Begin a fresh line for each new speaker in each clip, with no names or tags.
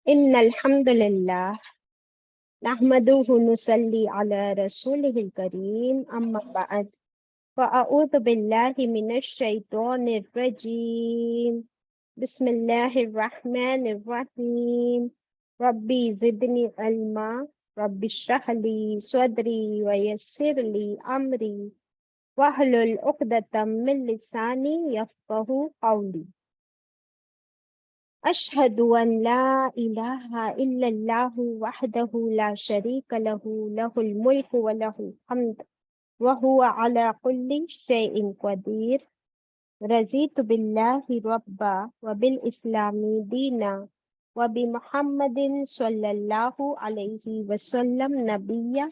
إن الحمد لله نحمده ونصلي على رسوله الكريم أما بعد فأعوذ بالله من الشيطان الرجيم بسم الله الرحمن الرحيم ربي زدني علما ربي اشرح لي صدري ويسر لي أمري واحلل عقدة من لساني يفقه قولي أشهد أن لا إله إلا الله وحده لا شريك له له الملك وله الحمد وهو على كل شيء قدير رضيت بالله ربا وبالإسلام دينا وبمحمد صلى الله عليه وسلم نبيا.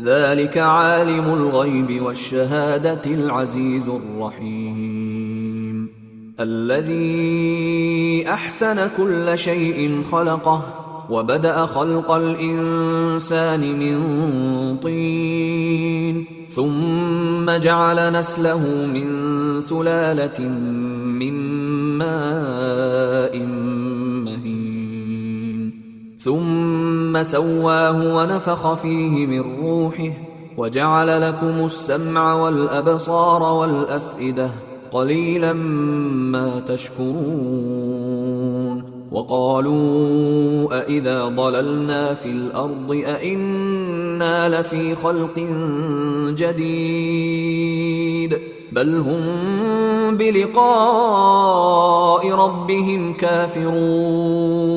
ذلك عالم الغيب والشهادة العزيز الرحيم الذي أحسن كل شيء خلقه وبدأ خلق الإنسان من طين ثم جعل نسله من سلالة من ماء مهين ثم سواه ونفخ فيه من روحه وجعل لكم السمع والأبصار والأفئدة قليلا ما تشكرون وقالوا أإذا ضللنا في الأرض أإنا لفي خلق جديد بل هم بلقاء ربهم كافرون.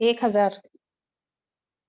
1000।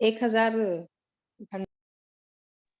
1000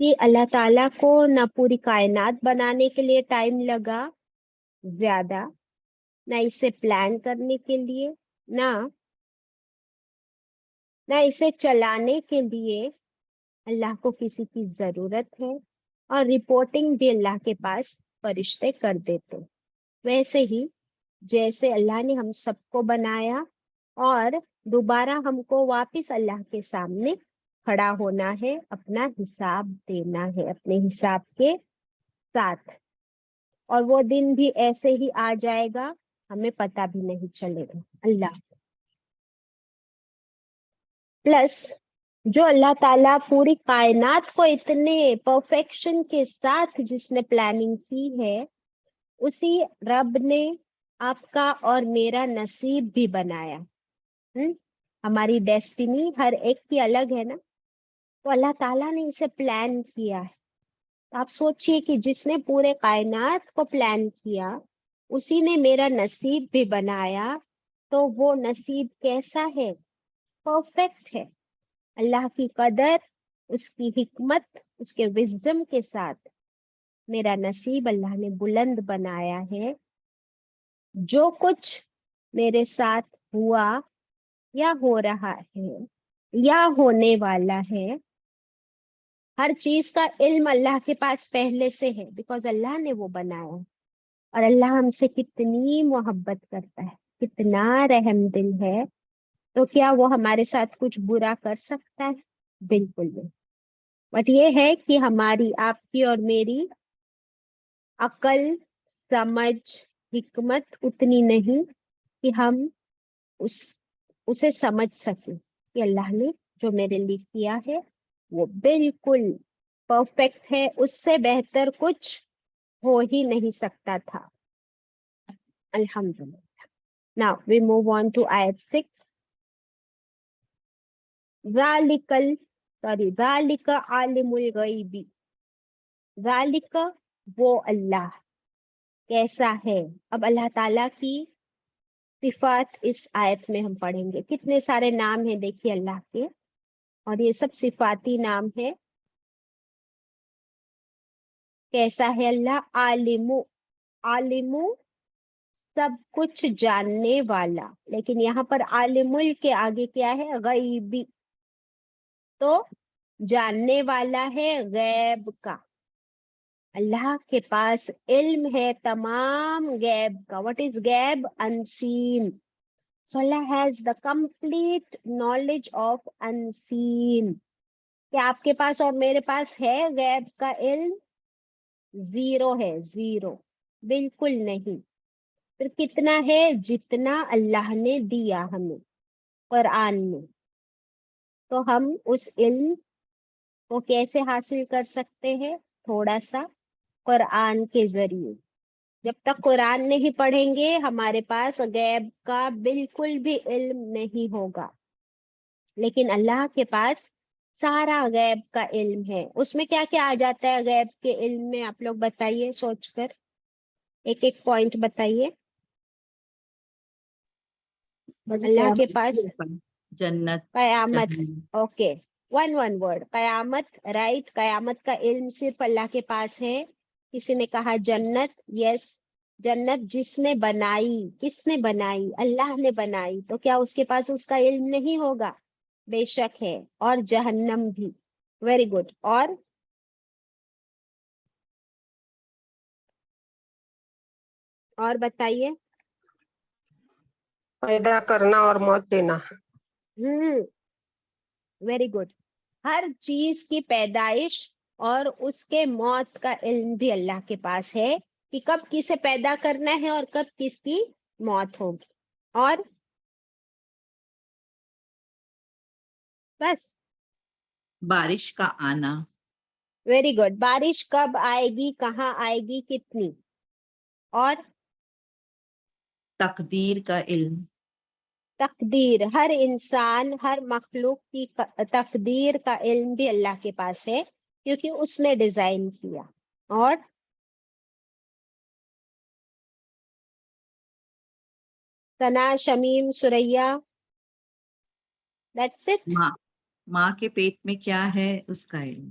کہ اللہ تعالیٰ کو نہ پوری کائنات بنانے کے لیے ٹائم لگا زیادہ، نہ اسے پلان کرنے کے لیے، نہ اسے چلانے کے لیے اللہ کو کسی کی ضرورت ہے، اور رپورٹنگ بھی اللہ کے پاس فرشتے کر دیتے۔ ویسے ہی جیسے اللہ نے ہم سب کو بنایا اور دوبارہ ہم کو واپس اللہ کے سامنے کھڑا ہونا ہے، اپنا حساب دینا ہے اپنے حساب کے ساتھ، اور وہ دن بھی ایسے ہی آ جائے گا، ہمیں پتہ بھی نہیں چلے گا۔ اللہ پلس جو اللہ تعالیٰ پوری کائنات کو اتنے پرفیکشن کے ساتھ جس نے پلاننگ کی ہے، اسی رب نے آپ کا اور میرا نصیب بھی بنایا۔ ہماری ڈیسٹینی ہر ایک کی الگ ہے نا، تو اللہ تعالیٰ نے اسے پلان کیا ہے۔ آپ سوچئے کہ جس نے پورے کائنات کو پلان کیا، اسی نے میرا نصیب بھی بنایا، تو وہ نصیب کیسا ہے؟ پرفیکٹ ہے۔ اللہ کی قدر، اس کی حکمت، اس کے وزڈم کے ساتھ میرا نصیب اللہ نے بلند بنایا ہے۔ جو کچھ میرے ساتھ ہوا یا ہو رہا ہے یا ہونے والا ہے، ہر چیز کا علم اللہ کے پاس پہلے سے ہے، بیکاز اللہ نے وہ بنایا۔ اور اللہ ہم سے کتنی محبت کرتا ہے، کتنا رحم دل ہے، تو کیا وہ ہمارے ساتھ کچھ برا کر سکتا ہے؟ بالکل نہیں۔ بٹ یہ ہے کہ ہماری، آپ کی اور میری عقل، سمجھ، حکمت اتنی نہیں کہ ہم اسے سمجھ سکیں کہ اللہ نے جو میرے لیے کیا ہے وہ بالکل پرفیکٹ ہے، اس سے بہتر کچھ ہو ہی نہیں سکتا تھا۔ الحمدللہ۔ Now we move on to ayat 6. ذالک عالم الغیب، ذالک وہ اللہ کیسا ہے۔ اب اللہ تعالیٰ کی صفات اس آیت میں ہم پڑھیں گے۔ کتنے سارے نام ہیں دیکھیے اللہ کے، اور یہ سب صفاتی نام ہے۔ کیسا ہے اللہ؟ عالم، عالم سب کچھ جاننے والا، لیکن یہاں پر عالم کے آگے کیا ہے؟ غیبی، تو جاننے والا ہے غیب کا۔ اللہ کے پاس علم ہے تمام غیب کا۔ What is غیب؟ unseen. So Allah has the complete knowledge of unseen. کیا آپ کے پاس اور میرے پاس ہے غیب کا علم؟ زیرو ہے، زیرو، بالکل نہیں۔ پھر کتنا ہے؟ جتنا اللہ نے دیا ہمیں قرآن میں۔ تو ہم اس علم کو کیسے حاصل کر سکتے ہیں؟ تھوڑا سا قرآن کے ذریعے۔ جب تک قرآن نہیں پڑھیں گے ہمارے پاس غیب کا بالکل بھی علم نہیں ہوگا، لیکن اللہ کے پاس سارا غیب کا علم ہے۔ اس میں کیا کیا آ جاتا ہے غیب کے علم میں؟ آپ لوگ بتائیے، سوچ کر ایک ایک پوائنٹ بتائیے۔ اللہ کے پاس
جنت،
قیامت،
جہنم۔
اوکے، ون ورڈ، قیامت، رائٹ۔ قیامت کا علم صرف اللہ کے پاس ہے۔ کسی نے کہا جنت، یس، جنت جس نے بنائی، کس نے بنائی؟ اللہ نے بنائی، تو کیا اس کے پاس اس کا علم نہیں ہوگا؟ بے شک ہے۔ اور جہنم بھی، ویری گڈ۔ اور بتائیے۔
پیدا کرنا اور موت دینا۔
Very good. ہر چیز کی پیدائش اور اس کے موت کا علم بھی اللہ کے پاس ہے، کہ کب کسے پیدا کرنا ہے اور کب کس کی موت ہوگی۔ اور بس،
بارش کا آنا،
ویری گڈ۔ بارش کب آئے گی، کہاں آئے گی، کتنی، اور
تقدیر کا علم،
تقدیر، ہر انسان، ہر مخلوق کی تقدیر کا علم بھی اللہ کے پاس ہے، کیونکہ اس نے ڈیزائن کیا۔ اور ثنا، شمیم، سریا، دیٹس اٹ۔
ماں کے پیٹ میں کیا ہے اس کا علم۔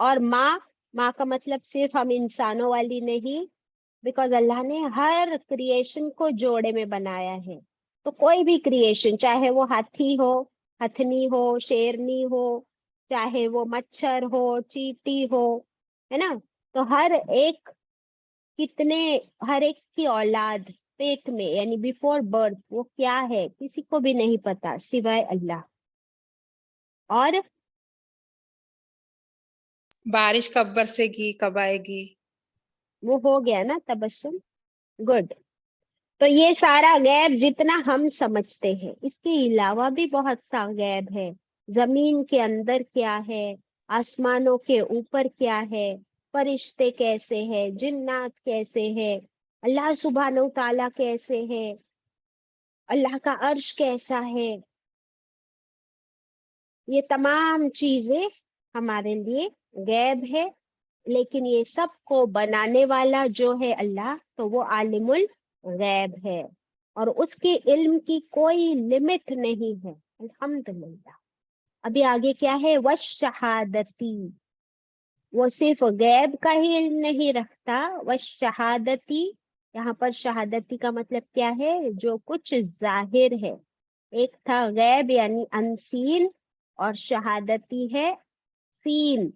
اور ماں کا مطلب صرف ہم انسانوں والی نہیں, بیکاز اللہ نے ہر کریشن کو جوڑے میں بنایا ہے. تو کوئی بھی کریشن, چاہے وہ ہاتھی ہو, ہتھنی ہو, شیرنی ہو, چاہے وہ مچھر ہو, چیٹی ہو, ہے نا, تو ہر ایک کی اولاد پیٹ میں یعنی بیفور برتھ وہ کیا ہے کسی کو بھی نہیں پتا سوائے اللہ. اور
بارش کب برسے گی, کب آئے گی.
وہ ہو گیا نا تبسم. گڈ. تو یہ سارا غیب جتنا ہم سمجھتے ہیں, اس کے علاوہ بھی بہت سا غیب ہے. زمین کے اندر کیا ہے, آسمانوں کے اوپر کیا ہے, فرشتے کیسے ہیں, جنات کیسے ہیں, اللہ سبحانہ و تعالیٰ کیسے ہے, اللہ کا عرش کیسا ہے. یہ تمام چیزیں ہمارے لیے غیب ہے, لیکن یہ سب کو بنانے والا جو ہے اللہ, تو وہ عالم الغیب ہے, اور اس کے علم کی کوئی لمٹ نہیں ہے. الحمدللہ. ابھی آگے کیا ہے, والشہادتی, وہ صرف غیب کا ہی علم نہیں رکھتا. والشہادتی, یہاں پر شہادتی کا مطلب کیا ہے, جو کچھ ظاہر ہے. ایک تھا غیب یعنی انسین, اور شہادتی ہے سین.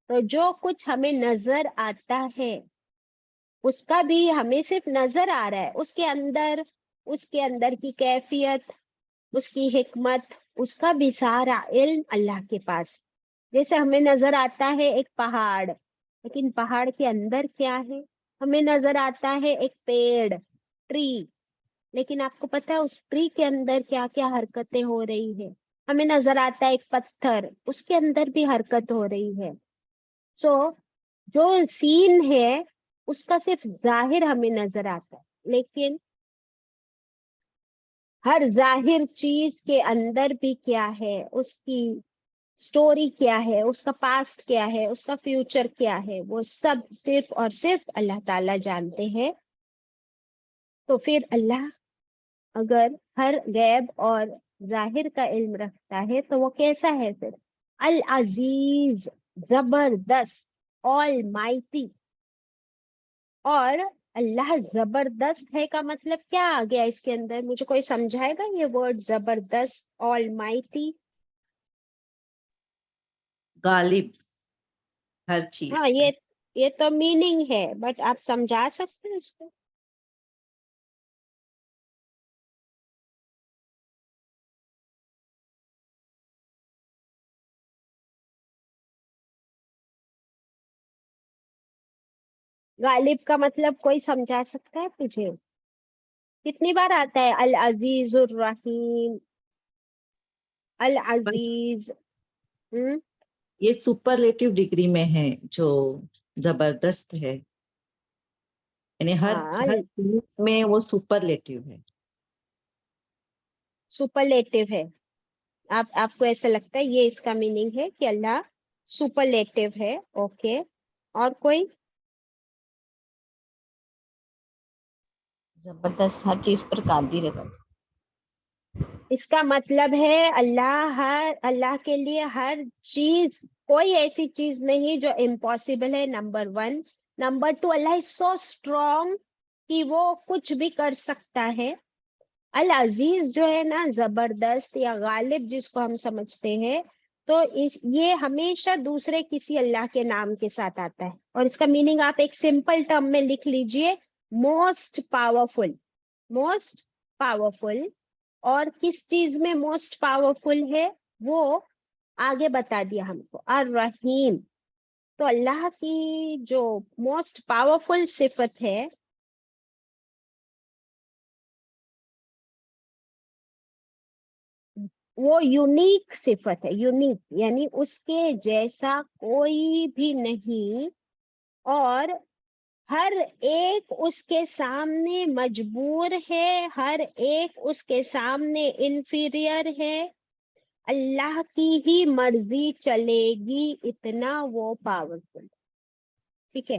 تو جو کچھ ہمیں نظر آتا ہے اس کا بھی ہمیں صرف نظر آ رہا ہے, اس کے اندر کی کیفیت, اس کی حکمت, اس کا بھی سارا علم اللہ کے پاس. جیسے ہمیں نظر آتا ہے ایک پہاڑ, لیکن پہاڑ کے اندر کیا ہے, ہمیں نظر آتا ہے ایک پیڑ, ٹری, لیکن آپ کو پتا ہے اس ٹری کے اندر کیا کیا حرکتیں ہو رہی ہے. ہمیں نظر آتا ہے ایک پتھر, اس کے اندر بھی حرکت ہو رہی ہے. سو جو سین ہے اس کا صرف ظاہر ہمیں نظر آتا ہے, لیکن ہر ظاہر چیز کے اندر بھی کیا ہے, اس کی سٹوری کیا ہے, اس کا پاسٹ کیا ہے, اس کا فیوچر کیا ہے, وہ سب صرف اور صرف اللہ تعالیٰ جانتے ہیں. تو پھر اللہ اگر ہر غیب اور ظاہر کا علم رکھتا ہے تو وہ کیسا ہے پھر, العزیز, زبردست, آل مائٹی. اور اللہ زبردست ہے کا مطلب کیا آ گیا اس کے اندر, مجھے کوئی سمجھائے گا یہ ورڈ زبردست, آل مائٹی.
غالب ہر چیز
ہاں
پہ.
یہ تو میننگ ہے, بٹ آپ سمجھا سکتے ہیں اس کو. غالب کا مطلب کوئی سمجھا سکتا ہے تجھے؟ کتنی بار آتا ہے العزیز الرحیم, العزیز.
یہ سپرلیٹو ڈگری میں ہے جو زبردست ہے, یعنی ہر
ہاں
چیز میں وہ سپرلیٹو ہے.
سپرلیٹو ہے. آپ کو ایسا لگتا ہے یہ اس کا میننگ ہے کہ اللہ سپرلیٹو ہے. اوکے, اور کوئی؟
زبردست, ہر چیز پر قادر ہے.
اس کا مطلب ہے اللہ کے لیے ہر چیز, کوئی ایسی چیز نہیں جو امپاسبل ہے, نمبر 1. نمبر 2, اللہ از سو اسٹرانگ کہ وہ کچھ بھی کر سکتا ہے. العزیز جو ہے نا, زبردست یا غالب جس کو ہم سمجھتے ہیں, تو یہ ہمیشہ دوسرے کسی اللہ کے نام کے ساتھ آتا ہے, اور اس کا میننگ آپ ایک سمپل ٹرم میں لکھ لیجئے, موسٹ پاورفل. Most powerful. اور کس چیز میں موسٹ پاورفل ہے وہ آگے بتا دیا ہم کو, الرحیم. تو اللہ کی جو موسٹ پاورفل صفت ہے وہ یونیک صفت ہے. یونیک یعنی اس کے جیسا کوئی بھی نہیں, اور ہر ایک اس کے سامنے مجبور ہے, ہر ایک اس کے سامنے انفیریئر ہے. اللہ کی ہی مرضی چلے گی, اتنا وہ پاورفل. ٹھیک ہے,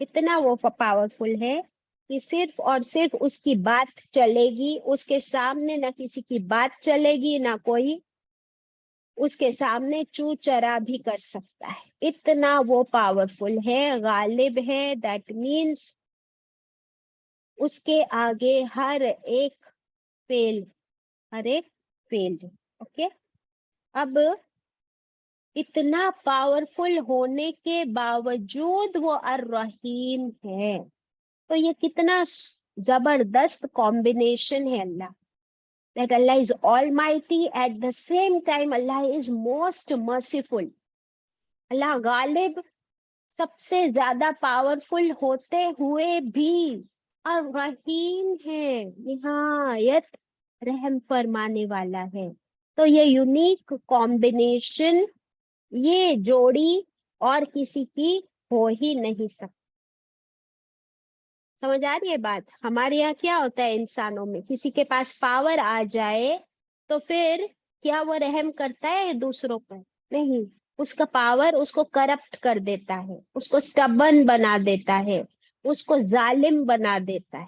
اتنا وہ پاورفل ہے کہ صرف اور صرف اس کی بات چلے گی, اس کے سامنے نہ کسی کی بات چلے گی, نہ کوئی اس کے سامنے چو چرا بھی کر سکتا ہے، اتنا وہ پاورفل ہے، غالب ہے. دیٹ مینس اس کے آگے ہر ایک فیلڈ. اوکے، اب اتنا پاورفل ہونے کے باوجود وہ الرحیم ہے، تو یہ کتنا زبردست کمبینیشن ہے اللہ. That Allah is almighty, at the same time Allah is most merciful. اللہ غالب، سب سے زیادہ پاورفل ہوتے ہوئے بھی الرحیم ہے، نہایت رحم فرمانے والا ہے. تو یہ یونیک کمبینیشن، یہ جوڑی اور کسی کی ہو ہی نہیں سکتی. سمجھ آ رہی ہے بات؟ ہمارے یہاں کیا ہوتا ہے انسانوں میں، کسی کے پاس پاور آ جائے تو پھر کیا وہ رحم کرتا ہے دوسروں پر؟ نہیں، اس کا پاور اس کو کرپٹ کر دیتا ہے، اس کو سٹبن بنا دیتا ہے، اس کو ظالم بنا دیتا ہے.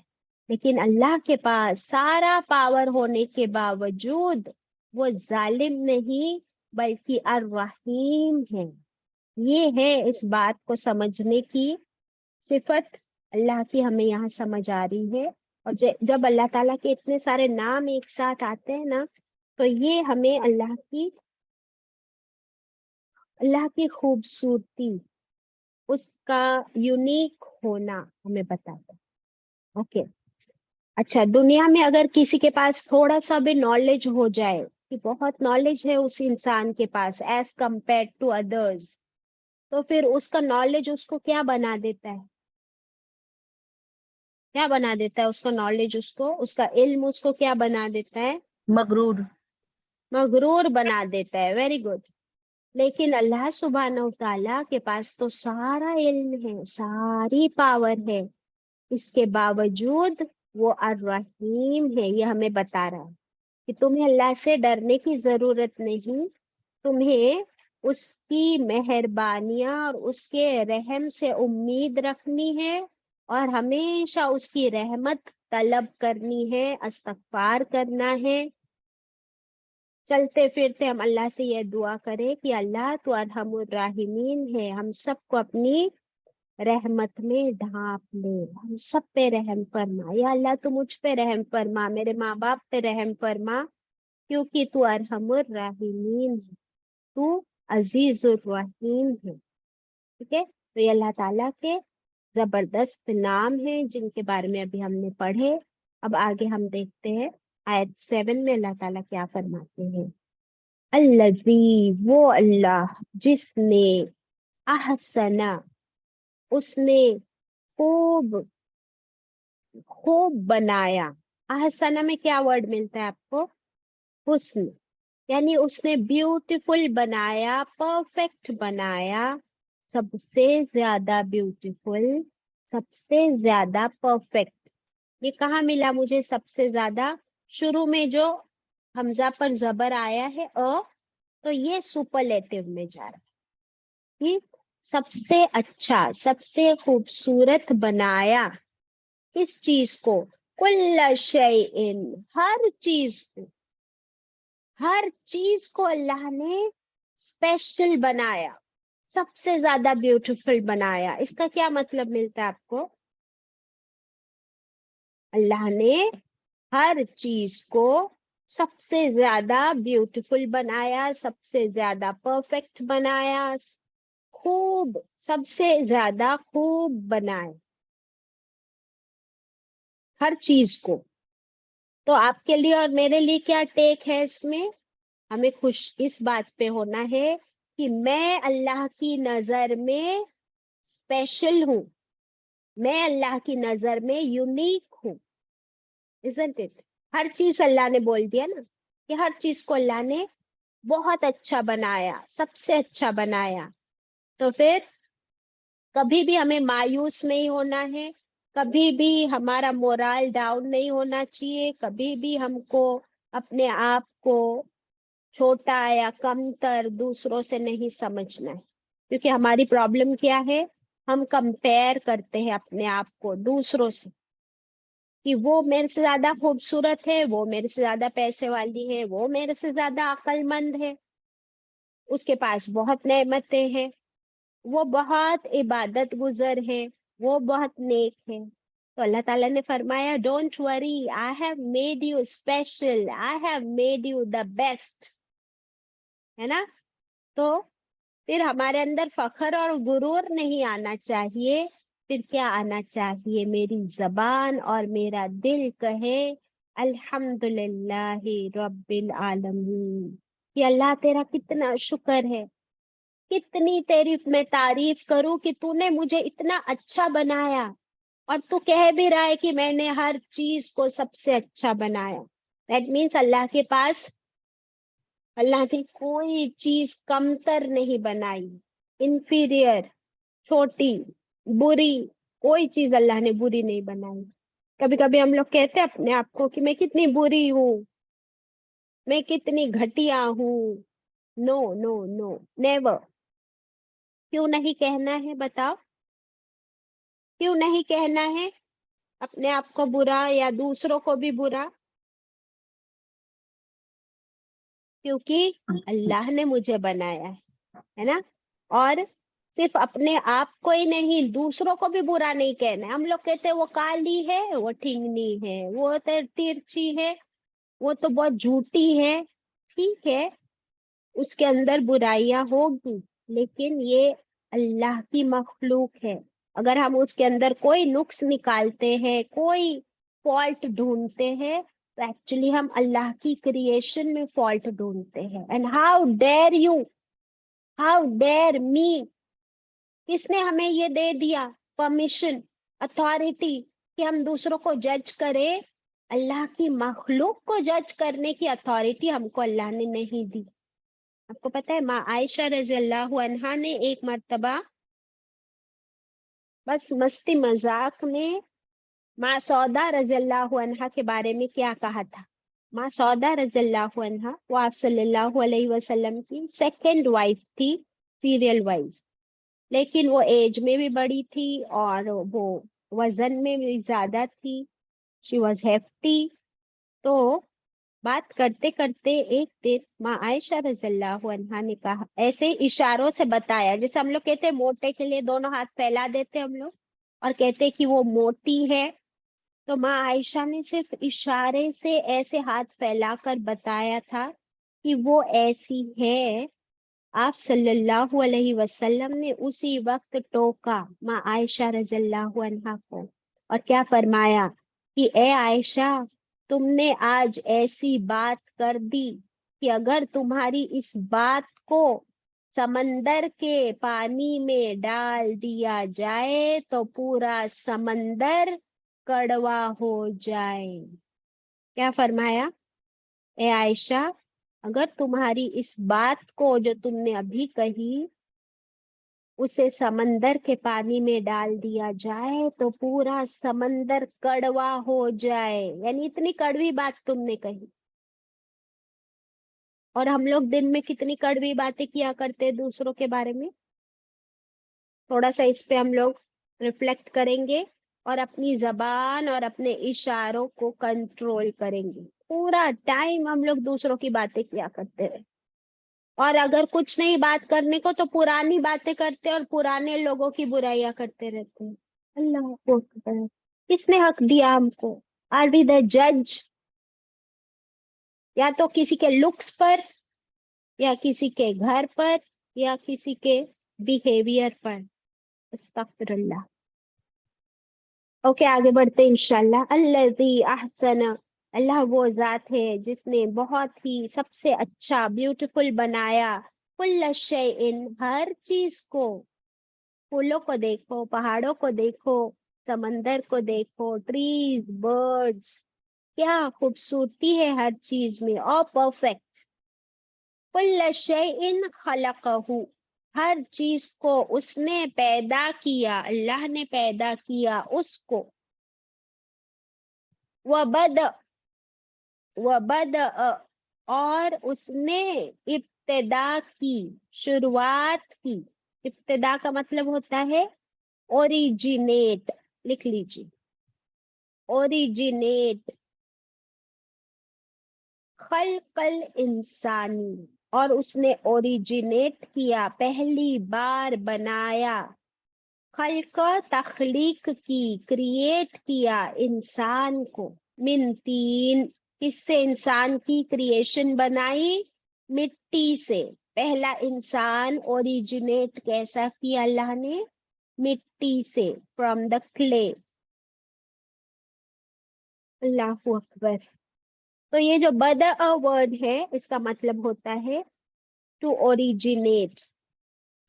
لیکن اللہ کے پاس سارا پاور ہونے کے باوجود وہ ظالم نہیں بلکہ الرحیم ہے. یہ ہے اس بات کو سمجھنے کی صفت اللہ کی، ہمیں یہاں سمجھ آ رہی ہے. اور جب اللہ تعالیٰ کے اتنے سارے نام ایک ساتھ آتے ہیں نا، تو یہ ہمیں اللہ کی خوبصورتی، اس کا یونیک ہونا ہمیں بتاتا ہے. اوکے، اچھا، دنیا میں اگر کسی کے پاس تھوڑا سا بھی نالج ہو جائے کہ بہت نالج ہے اس انسان کے پاس ایز کمپیئر ٹو ادرز، تو پھر اس کا نالج اس کو کیا بنا دیتا ہے؟ کیا بنا دیتا ہے اس کا نالج؟ اس کا علم اس کو کیا بنا دیتا ہے؟ مغرور بنا دیتا ہے. Very good. لیکن اللہ سبحانہ و تعالیٰ کے پاس تو سارا علم ہے، ساری پاور ہے، اس کے باوجود وہ الرحیم ہے. یہ ہمیں بتا رہا ہے کہ تمہیں اللہ سے ڈرنے کی ضرورت نہیں، تمہیں اس کی مہربانیاں اور اس کے رحم سے امید رکھنی ہے، اور ہمیشہ اس کی رحمت طلب کرنی ہے، استغفار کرنا ہے. چلتے پھرتے ہم اللہ سے یہ دعا کریں کہ اللہ تو ارحم الراحمین ہے، ہم سب کو اپنی رحمت میں ڈھانپ لے، ہم سب پہ رحم فرما. یا اللہ تو مجھ پہ رحم فرما، میرے ماں باپ پہ رحم فرما، کیونکہ تو ارحم الراحمین ہے، تو عزیز الرحیم ہے. ٹھیک ہے، تو یہ اللہ تعالیٰ کے زبردست نام ہیں جن کے بارے میں ابھی ہم نے پڑھے. اب آگے ہم دیکھتے ہیں آیت 7 میں اللہ تعالیٰ کیا فرماتے ہیں. الذی، وہ اللہ جس نے احسنا، اس نے خوب بنایا. احسنا میں کیا ورڈ ملتا ہے آپ کو؟ حسن، یعنی اس نے بیوٹیفل بنایا، پرفیکٹ بنایا، سب سے زیادہ بیوٹیفل، سب سے زیادہ پرفیکٹ. یہ کہاں ملا مجھے سب سے زیادہ؟ شروع میں جو حمزہ پر زبر آیا ہے تو یہ سپرلیٹو میں جا رہا ہے. ٹھیک، سب سے اچھا، سب سے خوبصورت بنایا اس چیز کو، کل شیء، ہر چیز کو اللہ نے اسپیشل بنایا، سب سے زیادہ بیوٹیفل بنایا. اس کا کیا مطلب ملتا ہے آپ کو؟ اللہ نے ہر چیز کو سب سے زیادہ بیوٹیفل بنایا، سب سے زیادہ پرفیکٹ بنایا، خوب، سب سے زیادہ خوب بنایا ہر چیز کو. تو آپ کے لیے اور میرے لیے کیا ٹیک ہے اس میں؟ ہمیں خوش اس بات پہ ہونا ہے کہ میں اللہ کی نظر میں اسپیشل ہوں، میں اللہ کی نظر میں یونیک ہوں. isn't it؟ ہر چیز اللہ نے بول دیا نا کہ ہر چیز کو اللہ نے بہت اچھا بنایا، سب سے اچھا بنایا. تو پھر کبھی بھی ہمیں مایوس نہیں ہونا ہے، کبھی بھی ہمارا مورال ڈاؤن نہیں ہونا چاہیے، کبھی بھی ہم کو اپنے آپ کو چھوٹا یا کم تر دوسروں سے نہیں سمجھنا ہے. کیونکہ ہماری پرابلم کیا ہے؟ ہم کمپیئر کرتے ہیں اپنے آپ کو دوسروں سے، کہ وہ میرے سے زیادہ خوبصورت ہے، وہ میرے سے زیادہ پیسے والی ہے، وہ میرے سے زیادہ عقل مند ہے. اس کے پاس بہت نعمتیں ہیں، وہ بہت عبادت گزر ہے، وہ بہت نیک ہے. تو اللہ تعالیٰ نے فرمایا don't worry, I have made you special, I have made you the best. ہے نا؟ تو پھر ہمارے اندر فخر اور غرور نہیں آنا چاہیے. پھر کیا آنا چاہیے؟ میری زبان اور میرا دل کہے الحمدللہ رب العالمین، کہ اللہ تیرا کتنا شکر ہے، کتنی تیری میں تعریف کروں کہ تو نے مجھے اتنا اچھا بنایا، اور تو کہہ بھی رہا ہے کہ میں نے ہر چیز کو سب سے اچھا بنایا. دیٹ مینس اللہ کے پاس، اللہ کی کوئی چیز کمتر نہیں بنائی، انفیریئر، چھوٹی، بری، کوئی چیز اللہ نے بری نہیں بنائی. کبھی کبھی ہم لوگ کہتے ہیں اپنے آپ کو کہ میں کتنی بری ہوں، میں کتنی گھٹیا ہوں. نو نو نو، نیور. کیوں نہیں کہنا ہے؟ بتاؤ کیوں نہیں کہنا ہے اپنے آپ کو برا یا دوسروں کو بھی برا؟ کیونکہ اللہ نے مجھے بنایا ہے نا. اور صرف اپنے آپ کو ہی نہیں، دوسروں کو بھی برا نہیں کہنا ہے. ہم لوگ کہتے ہیں وہ کالی ہے، وہ ٹھنگنی ہے، وہ ترچھی ہے، وہ تو بہت جھوٹی ہے. ٹھیک ہے، اس کے اندر برائیاں ہوگی، لیکن یہ اللہ کی مخلوق ہے. اگر ہم اس کے اندر کوئی نقص نکالتے ہیں، کوئی فالٹ ڈھونڈتے ہیں، تو ایکچولی ہم اللہ کی کریشن میں فالٹ ڈھونڈتے ہیں. And how dare you, how dare me, کس نے ہمیں یہ دے دیا پرمیشن، اتھارٹی کہ ہم دوسروں کو جج کریں؟ اللہ کی مخلوق کو جج کرنے کی اتھارٹی ہم کو اللہ نے نہیں دی. آپ کو پتہ ہے ماں عائشہ رضی اللہ عنہا نے ایک مرتبہ بس مستی مذاق میں ماں سودا رضی اللہ عنہا کے بارے میں کیا کہا تھا. ماں سودا رضی اللہ عنہا وہ آپ صلی اللہ علیہ وسلم کی سیکنڈ وائف تھی سیریل وائز، لیکن وہ ایج میں بھی بڑی تھی اور وہ وزن میں بھی زیادہ تھی. She was hefty. تو بات کرتے کرتے ایک دن ماں عائشہ رضی اللہ عنہا نے کہا، ایسے اشاروں سے بتایا، جیسے ہم لوگ کہتے ہیں موٹے کے لیے دونوں ہاتھ پھیلا دیتے ہم لوگ اور کہتے کہ وہ موٹی ہے. تو ماں عائشہ نے صرف اشارے سے ایسے ہاتھ پھیلا کر بتایا تھا کہ وہ ایسی ہے. آپ صلی اللہ علیہ وسلم نے اسی وقت ٹوکا ماں عائشہ رضی اللہ عنہا کو اور کیا فرمایا کہ اے عائشہ، تم نے آج ایسی بات کر دی کہ اگر تمہاری اس بات کو سمندر کے پانی میں ڈال دیا جائے تو پورا سمندر کڑوا ہو جائے. کیا فرمایا؟ اے عائشہ، اگر تمہاری اس بات کو جو تم نے ابھی کہی اسے سمندر کے پانی میں ڈال دیا جائے تو پورا سمندر کڑوا ہو جائے. یعنی اتنی کڑوی بات تم نے کہی. اور ہم لوگ دن میں کتنی کڑوی باتیں کیا کرتے دوسروں کے بارے میں. تھوڑا سا اس پہ ہم لوگ ریفلیکٹ کریں گے اور اپنی زبان اور اپنے اشاروں کو کنٹرول کریں گے. پورا ٹائم ہم لوگ دوسروں کی باتیں کیا کرتے رہے، اور اگر کچھ نہیں بات کرنے کو تو پرانی باتیں کرتے اور پرانے لوگوں کی برائیاں کرتے رہتے ہیں. اللہ اکبر. کس نے حق دیا ہم کو؟ آر وی دا جج؟ یا تو کسی کے لکس پر، یا کسی کے گھر پر، یا کسی کے بیہیویئر پر. استغفر اللہ. اوکے آگے بڑھتے انشاءاللہ. الذی احسن، اللہ وہ ذات ہے جس نے بہت ہی سب سے اچھا بیوٹیفل بنایا. کل شیء، ہر چیز کو. پھولوں کو دیکھو، پہاڑوں کو دیکھو، سمندر کو دیکھو، ٹریز، برڈز، کیا خوبصورتی ہے ہر چیز میں، اور پرفیکٹ. کل شیء خلقہ، ہر چیز کو اس نے پیدا کیا، اللہ نے پیدا کیا اس کو. وبدأ، اور اس نے ابتدا کی، شروعات کی. ابتدا کا مطلب ہوتا ہے اوریجینیٹ. لکھ لیجیے، اوریجینیٹ. خلق الانسانی، اور اس نے اوریجنیٹ کیا، پہلی بار بنایا، خلق تخلیق کی، کریٹ کیا انسان کو، من تین، کس سے انسان کی کریشن بنائی؟ مٹی سے۔ پہلا انسان اوریجنیٹ کیسا کیا اللہ نے؟ مٹی سے، فرام دا کلے۔ اللہ اکبر۔ تو یہ جو بدأ ورڈ ہے اس کا مطلب ہوتا ہے ٹو اوریجنیٹ۔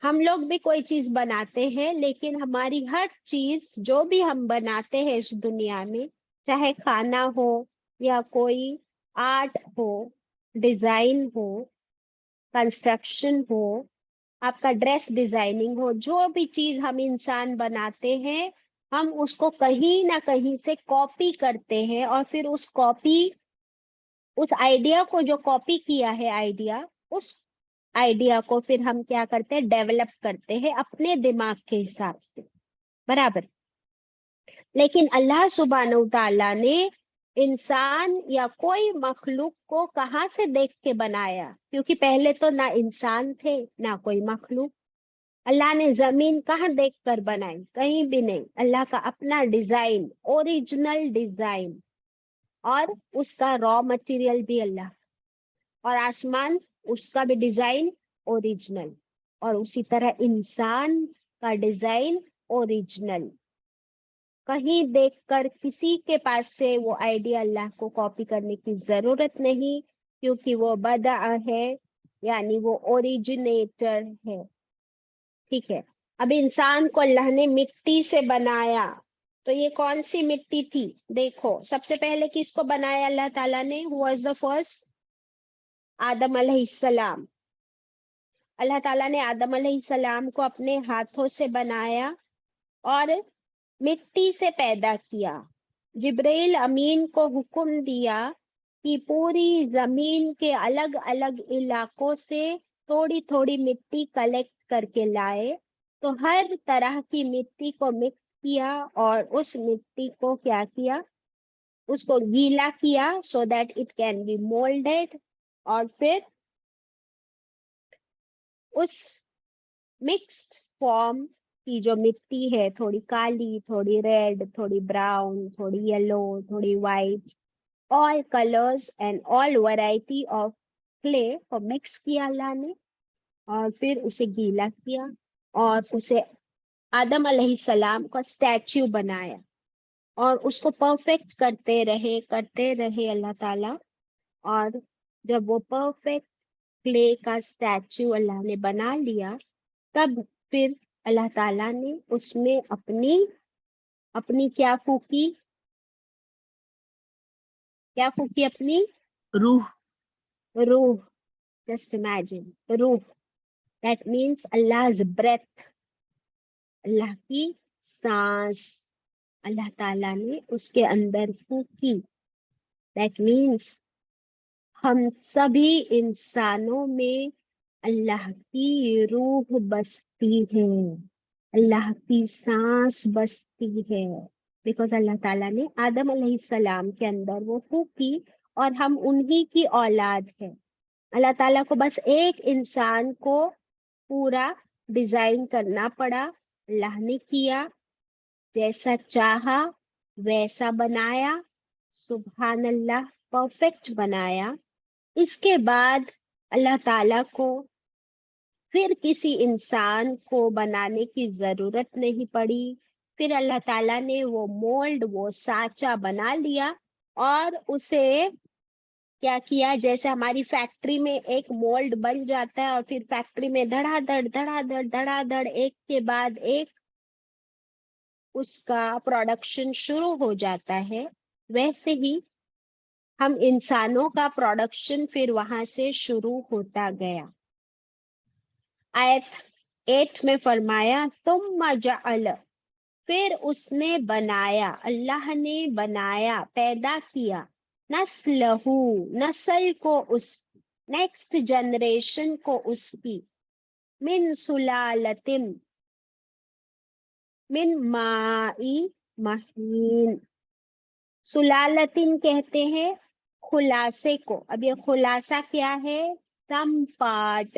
ہم لوگ بھی کوئی چیز بناتے ہیں، لیکن ہماری ہر چیز جو بھی ہم بناتے ہیں اس دنیا میں، چاہے کھانا ہو یا کوئی آرٹ ہو، ڈیزائن ہو، کنسٹرکشن ہو، آپ کا ڈریس ڈیزائننگ ہو، جو بھی چیز ہم انسان بناتے ہیں، ہم اس کو کہیں نہ کہیں سے کاپی کرتے ہیں، اور پھر اس آئیڈیا کو جو کاپی کیا ہے اس آئیڈیا کو پھر ہم کیا کرتے ہیں؟ ڈیولپ کرتے ہیں اپنے دماغ کے حساب سے، برابر۔ لیکن اللہ سبحانہ وتعالیٰ نے انسان یا کوئی مخلوق کو کہاں سے دیکھ کے بنایا؟ کیونکہ پہلے تو نہ انسان تھے نہ کوئی مخلوق۔ اللہ نے زمین کہاں دیکھ کر بنائی؟ کہیں بھی نہیں۔ اللہ کا اپنا ڈیزائن، اوریجنل ڈیزائن، اور اس کا را مٹیریل بھی اللہ، اور آسمان اس کا بھی ڈیزائن اوریجنل، اور اسی طرح انسان کا ڈیزائن اوریجنل۔ کہیں دیکھ کر کسی کے پاس سے وہ آئیڈیا اللہ کو کاپی کرنے کی ضرورت نہیں، کیونکہ وہ بدع ہے، یعنی وہ اوریجنیٹر ہے۔ ٹھیک ہے۔ اب انسان کو اللہ نے مٹی سے بنایا، تو یہ کون سی مٹی تھی؟ دیکھو، سب سے پہلے کس کو بنایا اللہ تعالیٰ نے؟ Who was the first؟ آدم علیہ السلام۔ اللہ تعالیٰ نے آدم علیہ السلام کو اپنے ہاتھوں سے بنایا اور مٹی سے پیدا کیا۔ جبرائیل امین کو حکم دیا کہ پوری زمین کے الگ الگ علاقوں سے تھوڑی تھوڑی مٹی کلیکٹ کر کے لائے، تو ہر طرح کی مٹی کو مکس کیا، اور اس مٹی کو کیا کیا؟ اس کو گیلا کیا so that it can be molded، اور پھر اس مکسڈ فارم کی جو مٹی ہے، تھوڑی کالی، تھوڑی ریڈ، تھوڑی براؤن، تھوڑی یلو، تھوڑی white, all colors and all variety of clay کو مکس کیا اللہ نے، اور پھر اسے گیلا کیا، اور اسے آدم علیہ السلام کا اسٹیچو بنایا، اور اس کو پرفیکٹ کرتے رہے اللہ تعالیٰ۔ اور جب وہ پرفیکٹ کلے کا اسٹیچو اللہ نے بنا لیا، تب پھر اللہ تعالیٰ نے اس میں اپنی کیا پھونکی؟ اپنی روح۔ جسٹ امیجن، روح، دیٹ مینس Allah's breath، اللہ کی سانس اللہ تعالیٰ نے اس کے اندر پھونکی۔ دیٹ مینس ہم سبھی انسانوں میں اللہ کی روح بستی ہے، اللہ کی سانس بستی ہے، بیکاز اللہ تعالیٰ نے آدم علیہ السلام کے اندر وہ پھونکی، اور ہم انہی کی اولاد ہے۔ اللہ تعالیٰ کو بس ایک انسان کو پورا ڈیزائن کرنا پڑا، اللہ نے کیا، جیسا چاہا ویسا بنایا، سبحان اللہ، پرفیکٹ بنایا۔ اس کے بعد اللہ تعالیٰ کو پھر کسی انسان کو بنانے کی ضرورت نہیں پڑی، پھر اللہ تعالیٰ نے وہ مولڈ، وہ سانچہ بنا لیا، اور اسے کیا کیا؟ جیسے ہماری فیکٹری میں ایک مولڈ بن جاتا ہے، اور پھر فیکٹری میں دھڑا دھڑ ایک کے بعد ایک اس کا پروڈکشن شروع ہو جاتا ہے، ویسے ہی ہم انسانوں کا پروڈکشن پھر وہاں سے شروع ہوتا گیا۔ آیت 8 میں فرمایا ثم جعل، پھر اس نے بنایا، اللہ نے بنایا، پیدا کیا، نسلہ، نسل کو، اس نیکسٹ جنریشن کو اس کی، من سلالت، من مائی مہین، سلالتن کہتے ہیں خلاصے کو۔ اب یہ خلاصہ کیا ہے؟ some part,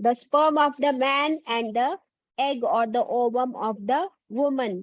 The sperm of the man and the egg or the ovum of the woman,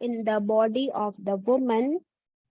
in the body of the woman,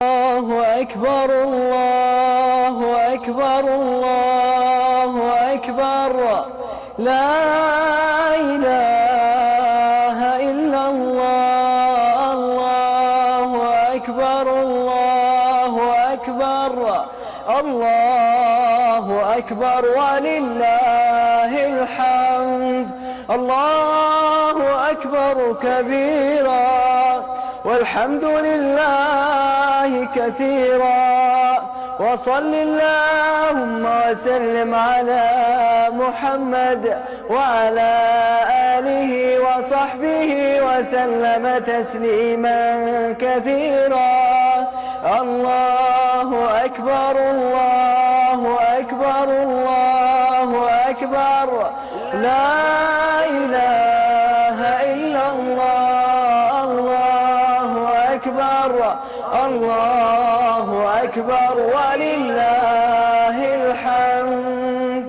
الله أكبر الله أكبر الله أكبر لا إله إلا الله الله أكبر الله أكبر الله أكبر ولله الحمد الله أكبر كبيرا والحمد لله كثيرا وصل اللهم وسلم على محمد وعلى آله وصحبه وسلم تسليما كثيرا. الله أكبر الله أكبر الله أكبر لا إله إلا الله الله أكبر الله أكبر ولله الحمد.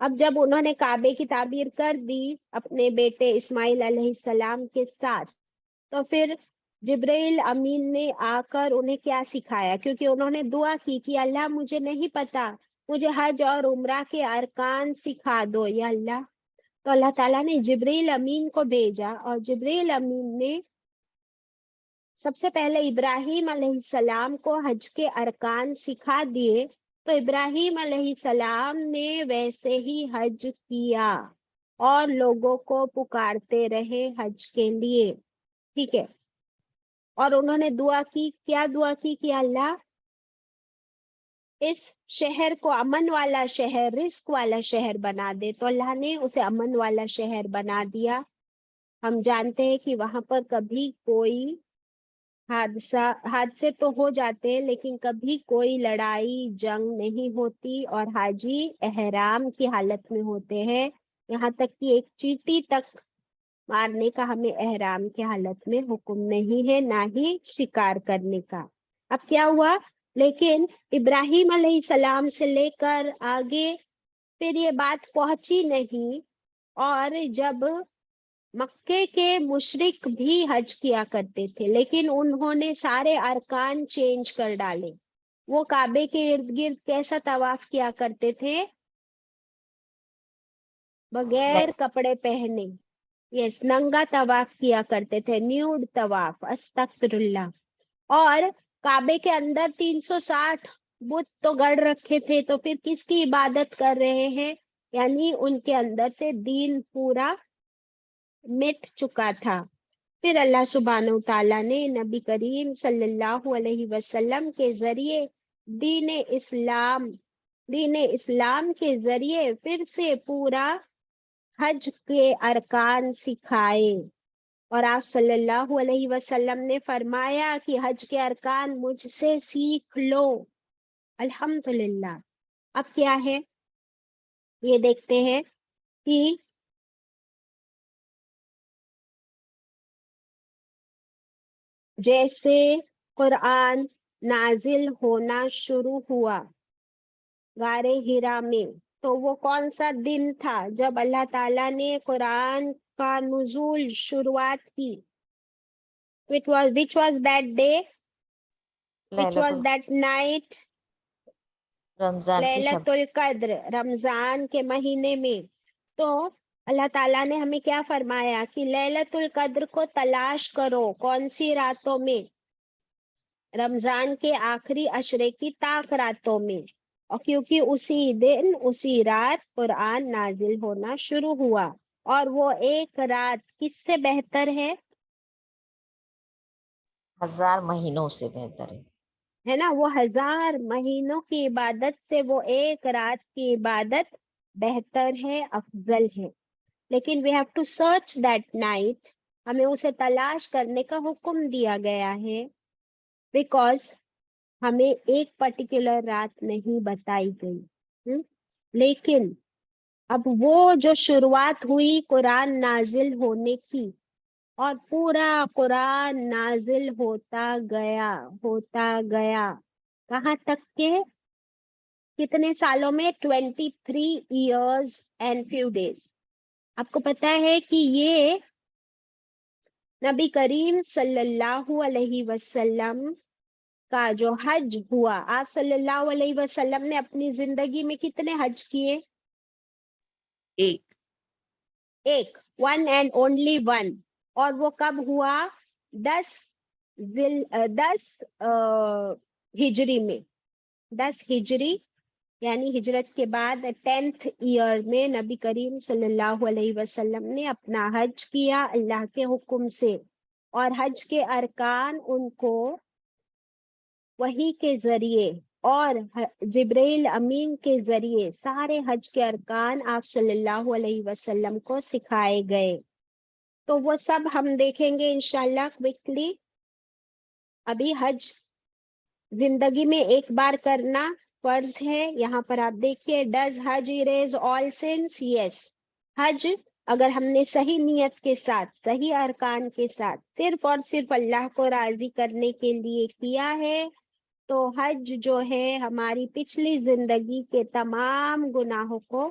اب جب انہوں نے کعبے کی تعبیر کر دی اپنے بیٹے اسماعیل علیہ السلام کے ساتھ، تو پھر جبرائیل امین نے آ کر انہیں کیا سکھایا، کیونکہ انہوں نے دعا کی کہ اللہ مجھے نہیں پتا، مجھے حج اور عمرہ کے ارکان سکھا دو یا اللہ۔ تو اللہ تعالیٰ نے جبرائیل امین کو بھیجا، اور جبرائیل امین نے سب سے پہلے ابراہیم علیہ السلام کو حج کے ارکان سکھا دیے، تو ابراہیم علیہ السلام نے ویسے ہی حج کیا اور لوگوں کو پکارتے رہے حج کے لیے، ٹھیک ہے۔ اور انہوں نے دعا کی، کیا دعا کی کہ اللہ اس شہر کو امن والا شہر، رزق والا شہر بنا دے، تو اللہ نے اسے امن والا شہر بنا دیا۔ ہم جانتے ہیں کہ وہاں پر کبھی کوئی حادثے تو ہو جاتے ہیں، لیکن کبھی کوئی لڑائی جنگ نہیں ہوتی، اور حاجی احرام کی حالت میں ہوتے ہیں، یہاں تک کہ ایک چیٹی تک مارنے کا ہمیں احرام کی حالت میں حکم نہیں ہے، نہ ہی شکار کرنے کا۔ اب کیا ہوا، لیکن ابراہیم علیہ السلام سے لے کر آگے پھر یہ بات پہنچی نہیں، اور جب مکے کے مشرک بھی حج کیا کرتے تھے، لیکن انہوں نے سارے ارکان چینج کر ڈالے۔ وہ کعبے کے ارد گرد کیسا طواف کیا کرتے تھے؟ بغیر کپڑے پہنے، یس، ننگا طواف کیا کرتے تھے، نیوڈ طواف، استغفر اللہ۔ اور کعبے کے اندر 360 بت تو گڑ رکھے تھے، تو پھر کس کی عبادت کر رہے ہیں؟ یعنی ان کے اندر سے دین پورا مٹ چکا تھا۔ پھر اللہ سبحانہ و تعالیٰ نے نبی کریم صلی اللہ علیہ وسلم کے ذریعے دین اسلام کے ذریعے پھر سے پورا حج کے ارکان سکھائے، اور آپ صلی اللہ علیہ وسلم نے فرمایا کہ حج کے ارکان مجھ سے سیکھ لو۔ الحمدللہ۔ اب کیا ہے یہ دیکھتے ہیں کہ جیسے قرآن نازل ہونا شروع ہوا غار ہرا میں، تو وہ کون سا دن تھا جب اللہ تعالیٰ نے قرآن کا نزول شروعات کی؟ which was that day, which was that night؟
رمضان کی
لیلۃ القدر، رمضان کے مہینے میں۔ تو اللہ تعالیٰ نے ہمیں کیا فرمایا کہ لیلۃ القدر کو تلاش کرو، کون سی راتوں میں؟ رمضان کے آخری عشرے کی طاق راتوں میں، اور کیونکہ اسی دن اسی رات قرآن نازل ہونا شروع ہوا، اور وہ ایک رات کس سے بہتر ہے؟
1000 مہینوں سے بہتر
ہے نا، وہ 1000 مہینوں کی عبادت سے وہ ایک رات کی عبادت بہتر ہے، افضل ہے۔ لیکن we have to search that night، ہمیں اسے تلاش کرنے کا حکم دیا گیا ہے، بیکاز ہمیں ایک پرٹیکولر رات نہیں بتائی گئی۔ لیکن اب وہ جو شروعات ہوئی قرآن نازل ہونے کی، اور پورا قرآن نازل ہوتا گیا کہاں تک کہ کتنے سالوں میں؟ 23 years and few days۔ آپ کو پتا ہے کہ یہ نبی کریم صلی اللہ علیہ وسلم کا جو حج ہوا، آپ صلی اللہ علیہ وسلم نے اپنی زندگی میں کتنے حج کیے؟ ایک، one and only one۔ اور وہ کب ہوا؟ 10 ہجری میں، 10 ہجری یعنی ہجرت کے بعد 10th ایئر میں نبی کریم صلی اللہ علیہ وسلم نے اپنا حج کیا اللہ کے حکم سے، اور حج کے ارکان ان کو وحی کے ذریعے اور جبرائیل امین کے ذریعے سارے حج کے ارکان آپ صلی اللہ علیہ وسلم کو سکھائے گئے۔ تو وہ سب ہم دیکھیں گے انشاءاللہ کوئکلی۔ ابھی حج زندگی میں ایک بار کرنا فرض ہے۔ یہاں پر آپ دیکھیے، does Hajj erase all sins? Yes, حج اگر ہم نے صحیح نیت کے ساتھ، صحیح ارکان کے ساتھ، صرف اور صرف اللہ کو راضی کرنے کے لیے کیا ہے، تو حج جو ہے ہماری پچھلی زندگی کے تمام گناہوں کو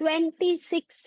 26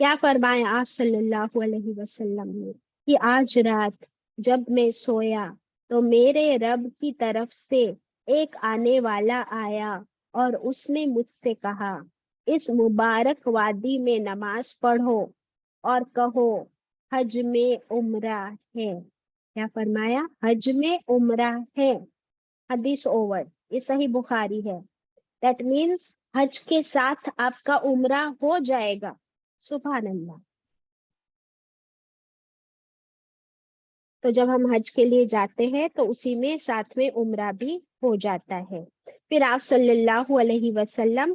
کیا فرمایا آپ صلی اللہ علیہ وسلم نے کہ آج رات جب میں سویا تو میرے رب کی طرف سے ایک آنے والا آیا اور اس نے مجھ سے کہا اس مبارک وادی میں نماز پڑھو اور کہو حج میں عمرہ ہے. کیا فرمایا؟ حج میں عمرہ ہے. حدیث اوور. یہ صحیح بخاری ہے. دیٹ مینس حج کے ساتھ آپ کا عمرہ ہو جائے گا. سبحان اللہ. تو جب ہم حج کے لیے جاتے ہیں تو اسی میں ساتھ میں عمرہ بھی ہو جاتا ہے. پھر آپ صلی اللہ علیہ وسلم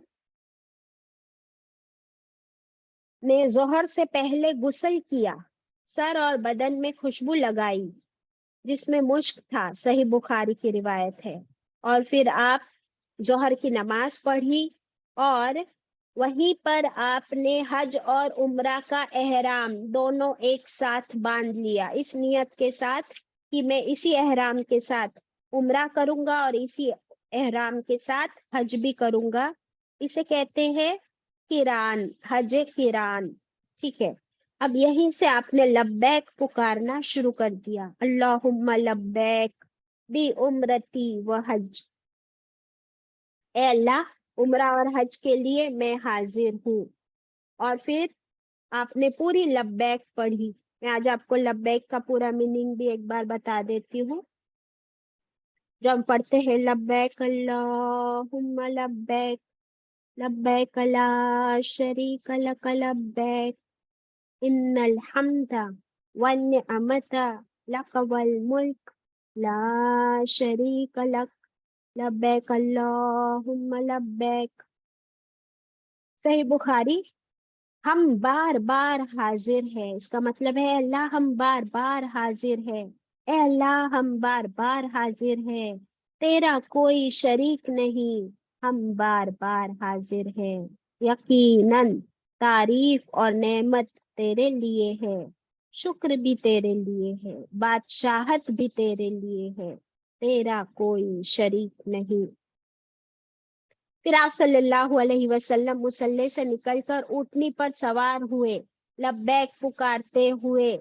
نے ظہر سے پہلے غسل کیا، سر اور بدن میں خوشبو لگائی جس میں مشک تھا، صحیح بخاری کی روایت ہے، اور پھر آپ ظہر کی نماز پڑھی اور وہیں پر آپ نے حج اور عمرہ کا احرام دونوں ایک ساتھ باندھ لیا، اس نیت کے ساتھ کہ میں اسی احرام کے ساتھ عمرہ کروں گا اور اسی احرام کے ساتھ حج بھی کروں گا. اسے کہتے ہیں قران، حج قران. ٹھیک ہے. اب یہیں سے آپ نے لبیک پکارنا شروع کر دیا. اللہم لبیک بی عمرتی و حج. اے اللہ، عمرہ اور حج کے لیے میں حاضر ہوں. اور پھر آپ نے پوری لبیک پڑھی. میں آج آپ کو لبیک کا پورا میننگ بھی ایک بار بتا دیتی ہوں. جو ہم پڑھتے ہیں لبیک اللہم لبیک لبیک لا شریک لک لبیک ان الحمد والنعمت لک والملک لا شریک لک لبیک اللہم لبیک. صحیح بخاری. ہم بار بار حاضر ہیں، اس کا مطلب ہے اللہ ہم بار بار حاضر ہیں. اے اللہ ہم بار بار حاضر ہیں، تیرا کوئی شریک نہیں، ہم بار بار حاضر ہیں. یقیناً تعریف اور نعمت تیرے لیے ہے، شکر بھی تیرے لیے ہے، بادشاہت بھی تیرے لیے ہے، تیرا کوئی شریک نہیں. پھر آپ صلی اللہ علیہ وسلم مصلی سے نکل کر اونٹنی پر سوار ہوئے، لبیک پکارتے ہوئے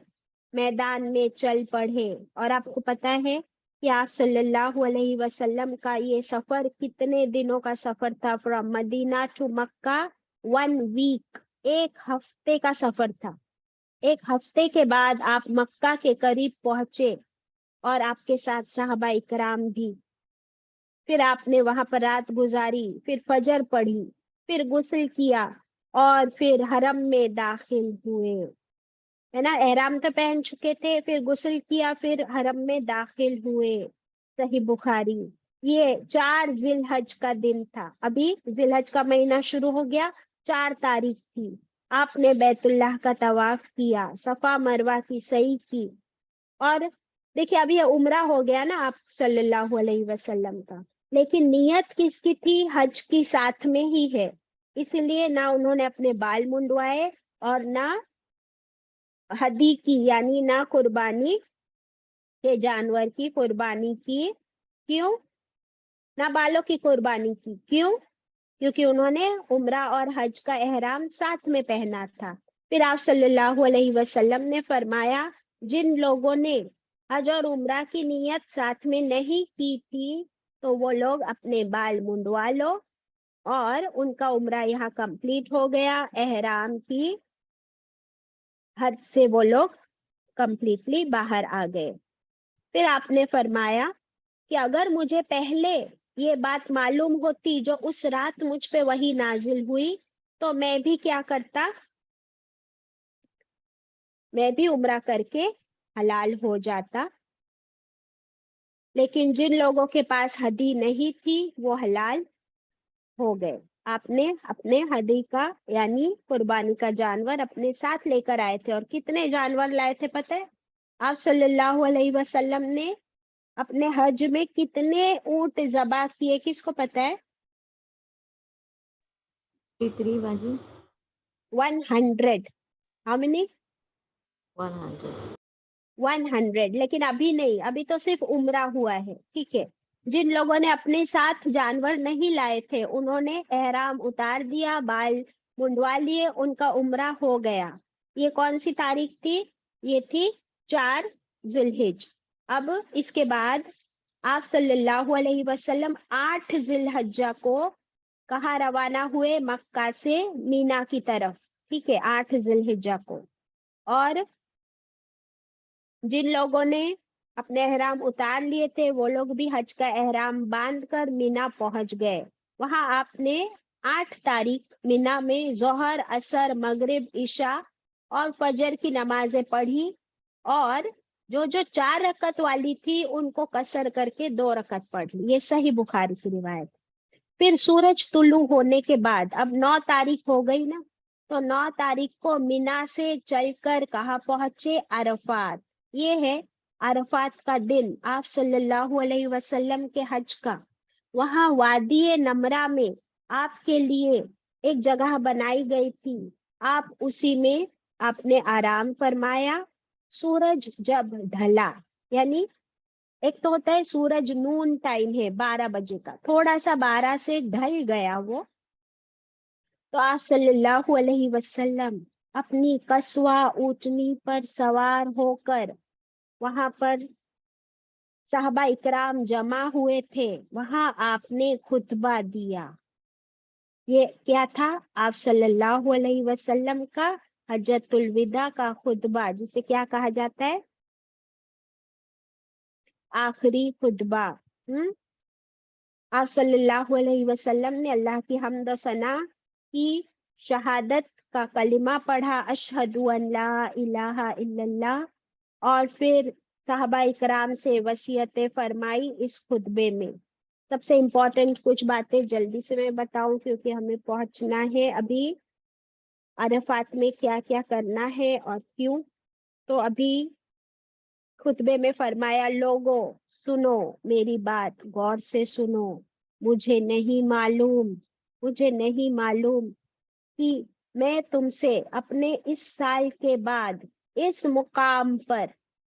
میدان میں چل پڑے. اور آپ کو پتا ہے کہ آپ صلی اللہ علیہ وسلم کا یہ سفر کتنے دنوں کا سفر تھا؟ From Medina to Mecca 1 week, ایک ہفتے کا سفر تھا. ایک ہفتے کے بعد آپ مکہ کے قریب پہنچے اور آپ کے ساتھ صحابہ اکرام بھی. پھر آپ نے وہاں پر رات گزاری، پھر فجر پڑھی، پھر غسل کیا اور پھر حرم میں داخل ہوئے، ہے نا. احرام تو پہن چکے تھے، پھر غسل کیا، پھر حرم میں داخل ہوئے. صحیح بخاری. یہ 4 ذی الحج کا دن تھا. ابھی ذی الحج کا مہینہ شروع ہو گیا، 4 تاریخ تھی. آپ نے بیت اللہ کا طواف کیا، صفا مروہ کی سعی کی. اور دیکھیے ابھی یہ عمرہ ہو گیا نا آپ صلی اللہ علیہ وسلم کا، لیکن نیت کس کی تھی؟ حج کی ساتھ میں ہی ہے. اس لیے نہ انہوں نے اپنے بال منڈوائے اور نہ ہدی کی، یعنی نہ قربانی کے جانور کی قربانی کی. کیوں؟ نہ بالوں کی قربانی کی. کیوں؟ کیونکہ انہوں نے عمرہ اور حج کا احرام ساتھ میں پہنا تھا. پھر آپ صلی اللہ علیہ وسلم نے فرمایا جن لوگوں نے حج اور عمرہ کی نیت ساتھ میں نہیں کی تھی تو وہ لوگ اپنے بال منڈوا لو، اور ان کا عمرہ یہاں کمپلیٹ ہو گیا. احرام کی حد سے وہ لوگ کمپلیٹلی باہر آ گئے. پھر آپ نے فرمایا کہ اگر مجھے پہلے یہ بات معلوم ہوتی جو اس رات مجھ پہ وحی نازل ہوئی تو میں بھی کیا کرتا؟ میں بھی عمرہ کر کے حلال ہو جاتا. لیکن جن لوگوں کے پاس ہدی نہیں تھی وہ حلال ہو گئے. آپ نے اپنے ہدی کا یعنی قربانی کا جانور اپنے ساتھ لے کر آئے تھے. اور کتنے جانور لائے تھے پتہ ہے؟ آپ صلی اللہ علیہ وسلم نے اپنے حج میں کتنے اونٹ ذبح کیے؟ کس کو پتہ ہے؟
53 باجی
100. How many?
100.
100. لیکن ابھی نہیں، ابھی تو صرف عمرہ ہوا ہے. ٹھیک ہے. جن لوگوں نے اپنے ساتھ جانور نہیں لائے تھے انہوں نے احرام اتار دیا، بال منڈوا لیے, ان کا عمرہ ہو گیا. یہ کون سی تاریخ تھی؟ یہ تھی 4 ذی الحج. اب اس کے بعد آپ صلی اللہ علیہ وسلم 8 ذی الحجہ کو کہاں روانہ ہوئے؟ مکہ سے مینا کی طرف. ٹھیک ہے, 8 ذی الحجہ کو. اور جن لوگوں نے اپنے احرام اتار لیے تھے وہ لوگ بھی حج کا احرام باندھ کر مینا پہنچ گئے. وہاں آپ نے 8 تاریخ مینا میں ظہر, عصر, مغرب, عشاء اور فجر کی نمازیں پڑھی, اور جو 4 رکعت والی تھی ان کو قصر کر کے 2 رکعت پڑھ لی. یہ صحیح بخاری کی روایت. پھر سورج طلوع ہونے کے بعد, اب 9 تاریخ ہو گئی نا, تو 9 تاریخ کو مینا سے چل کر کہاں پہنچے؟ عرفات. یہ ہے عرفات کا دن آپ صلی اللہ علیہ وسلم کے حج کا. وہاں وادی نمرہ میں آپ کے لیے ایک جگہ بنائی گئی تھی, آپ اسی میں آپ نے آرام فرمایا. سورج جب ڈھلا, یعنی ایک تو ہوتا ہے سورج نون ٹائم ہے 12 بجے کا, تھوڑا سا 12 سے ڈھل گیا وہ, تو آپ صلی اللہ علیہ وسلم اپنی قصوہ اونٹنی پر سوار ہو کر, وہاں پر صحابہ اکرام جمع ہوئے تھے, وہاں آپ نے خطبہ دیا. یہ کیا تھا؟ آپ صلی اللہ علیہ وسلم کا حجۃ الوداع کا خطبہ, جسے کیا کہا جاتا ہے؟ آخری خطبہ. آپ صلی اللہ علیہ وسلم نے اللہ کی حمد و ثنا کی, شہادت کا کلمہ پڑھا, اشہد ان لا الہ الا اللہ, اور پھر صحابہ اکرام سے وصیت فرمائی اس خطبے میں. سب سے امپورٹنٹ کچھ باتیں جلدی سے میں بتاؤں کیونکہ ہمیں پہنچنا ہے ابھی عرفات میں کیا کیا کرنا ہے اور کیوں. تو ابھی خطبے میں فرمایا, لوگوں سنو میری بات, غور سے سنو. مجھے نہیں معلوم کہ میں تم سے اپنے اس سال کے بعد اس مقام پر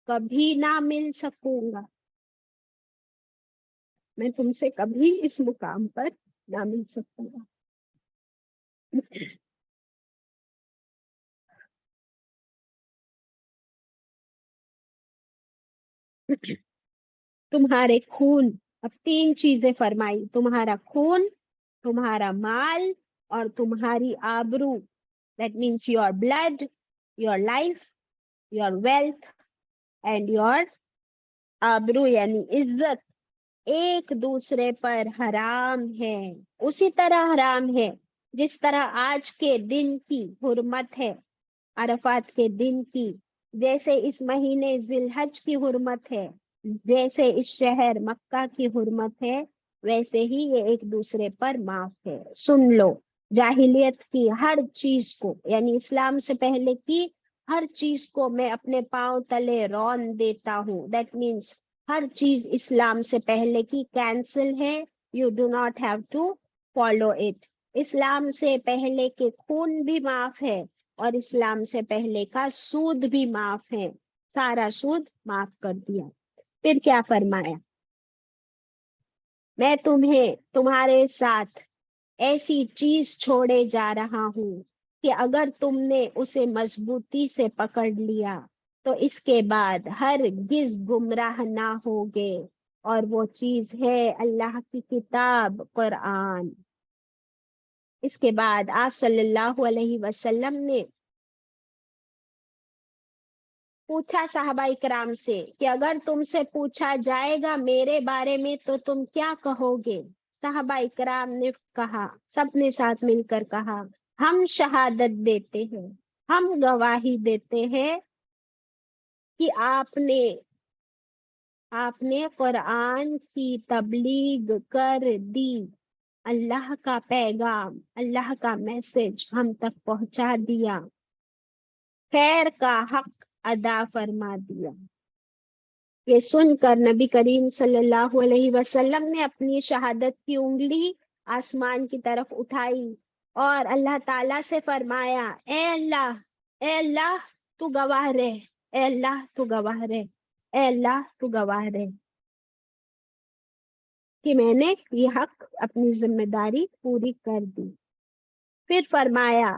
کبھی نہ مل سکوں گا. میں تم سے کبھی اس مقام پر نہ مل سکوں گا. تمہارے خون, اب 3 چیزیں فرمائی, تمہارا خون, تمہارا مال اور تمہاری آبرو. That means your blood, your life, your wealth and your آبرو یعنی عزت ایک دوسرے پر حرام ہے. اسی طرح حرام ہے جس طرح آج کے دن کی حرمت ہے, عرفات کے دن کی, جیسے اس مہینے ذی الحج کی حرمت ہے, جیسے اس شہر مکہ کی حرمت ہے, ویسے ہی یہ ایک دوسرے پر معاف ہے. سن لو, جاہلیت کی ہر چیز کو, یعنی اسلام سے پہلے کی ہر چیز کو میں اپنے پاؤں تلے رون دیتا ہوں. دیٹ مینس ہر چیز اسلام سے پہلے کی کینسل ہے. You do not have to follow it. اسلام سے پہلے کے خون بھی معاف ہے, اور اسلام سے پہلے کا سود بھی معاف ہے. سارا سود معاف کر دیا. پھر کیا فرمایا؟ میں تمہیں تمہارے ساتھ ایسی چیز چھوڑے جا رہا ہوں کہ اگر تم نے اسے مضبوطی سے پکڑ لیا تو اس کے بعد ہرگز گمراہ نہ ہوگے, اور وہ چیز ہے اللہ کی کتاب قرآن. اس کے بعد آپ صلی اللہ علیہ وسلم نے پوچھا صحابہ اکرام سے کہ اگر تم سے پوچھا جائے گا میرے بارے میں تو تم کیا کہو گے؟ صحابہ اکرام نے کہا, سب نے ساتھ مل کر کہا, ہم شہادت دیتے ہیں, ہم گواہی دیتے ہیں کہ آپ نے قرآن کی تبلیغ کر دی. اللہ کا پیغام, اللہ کا میسج ہم تک پہنچا دیا, خیر کا حق ادا فرما دیا. یہ سن کر نبی کریم صلی اللہ علیہ وسلم نے اپنی شہادت کی انگلی آسمان کی طرف اٹھائی اور اللہ تعالیٰ سے فرمایا, اے اللہ تو گواہ رہ, اے اللہ تو گواہ رہ, اے اللہ تو گواہ رہ کہ میں نے یہ حق, اپنی ذمہ داری پوری کر دی. پھر فرمایا،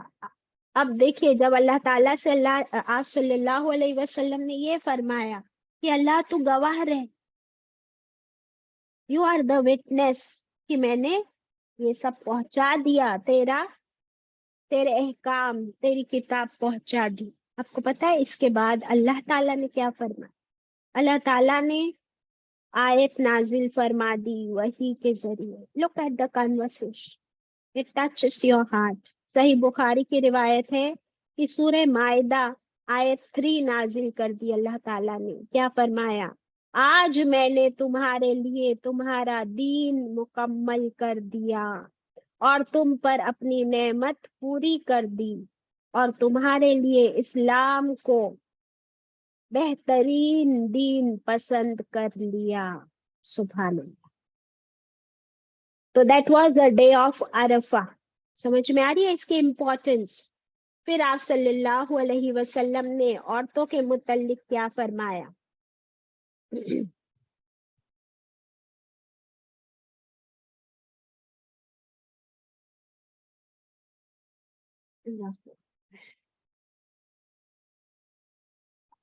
اب دیکھیے جب اللہ تعالیٰ سے آپ صلی اللہ علیہ وسلم نے یہ فرمایا کہ اللہ تو گواہ رہے، یو آر دا وٹنس کہ میں نے یہ سب پہنچا دیا، تیرے احکام، تیری کتاب پہنچا دی۔ آپ کو پتا ہے اس کے بعد اللہ تعالیٰ نے کیا فرمایا؟ اللہ تعالیٰ نے آیت نازل فرما دی وحی کے ذریعے. Look at the conversation, it touches your heart. صحیح بخاری کی روایت ہے کہ سورہ مائدہ آیت 3 نازل کر دی اللہ تعالیٰ نے. کیا فرمایا؟ آج میں نے تمہارے لیے تمہارا دین مکمل کر دیا اور تم پر اپنی نعمت پوری کر دی اور تمہارے لیے اسلام کو بہترین دین پسند کر لیا. سبحان اللہ. تو that was the day of Arafah. سمجھ میں آ رہی ہے اس کی امپورٹنس؟ پھر آپ صلی اللہ علیہ وسلم نے عورتوں کے متعلق کیا فرمایا؟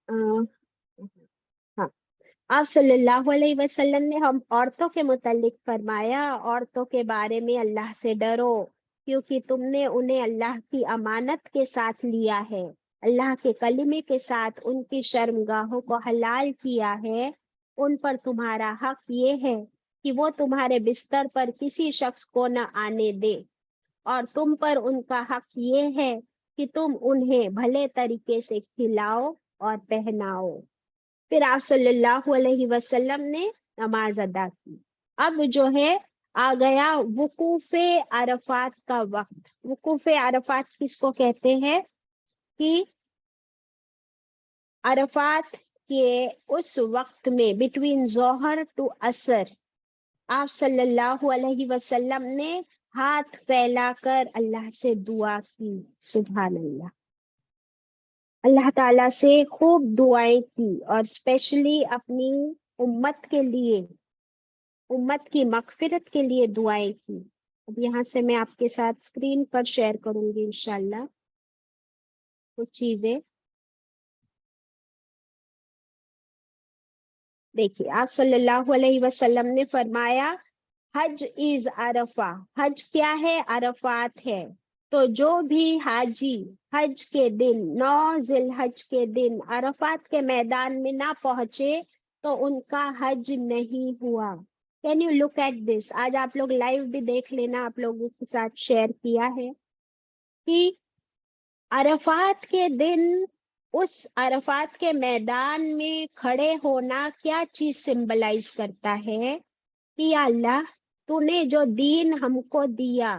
ہاں، آپ صلی اللہ علیہ وسلم نے ہم عورتوں کے متعلق فرمایا، عورتوں کے بارے میں اللہ سے ڈرو کیونکہ تم نے انہیں اللہ کی امانت کے ساتھ لیا ہے، اللہ کے کلمے کے ساتھ ان کی شرمگاہوں کو حلال کیا ہے. ان پر تمہارا حق یہ ہے کہ وہ تمہارے بستر پر کسی شخص کو نہ آنے دے، اور تم پر ان کا حق یہ ہے کہ تم انہیں بھلے طریقے سے کھلاؤ اور پہناؤ. پھر آپ صلی اللہ علیہ وسلم نے نماز ادا کی. اب جو ہے آ گیا وقوف عرفات کا وقت. وقوف عرفات کس کو کہتے ہیں؟ کہ عرفات کے اس وقت میں بٹوین ظہر ٹو عصر آپ صلی اللہ علیہ وسلم نے ہاتھ پھیلا کر اللہ سے دعا کی. سبحان اللہ. اللہ تعالیٰ سے خوب دعائیں کی اور اسپیشلی اپنی امت کے لیے، امت کی مغفرت کے لیے دعائیں کی. اب یہاں سے میں آپ کے ساتھ اسکرین پر شیئر کروں گی انشاءاللہ کچھ چیزیں. دیکھیے آپ صلی اللہ علیہ وسلم نے فرمایا حج از عرفہ. حج کیا ہے؟ عرفات ہے. تو جو بھی حاجی حج کے دن 9 ذی الحج کے دن عرفات کے میدان میں نہ پہنچے تو ان کا حج نہیں ہوا. Can you look at this? آج آپ لوگ لائیو بھی دیکھ لینا، آپ لوگوں کے ساتھ شیئر کیا ہے کہ عرفات کے دن اس عرفات کے میدان میں کھڑے ہونا کیا چیز سمبلائز کرتا ہے کہ یا اللہ تو نے جو دین ہم کو دیا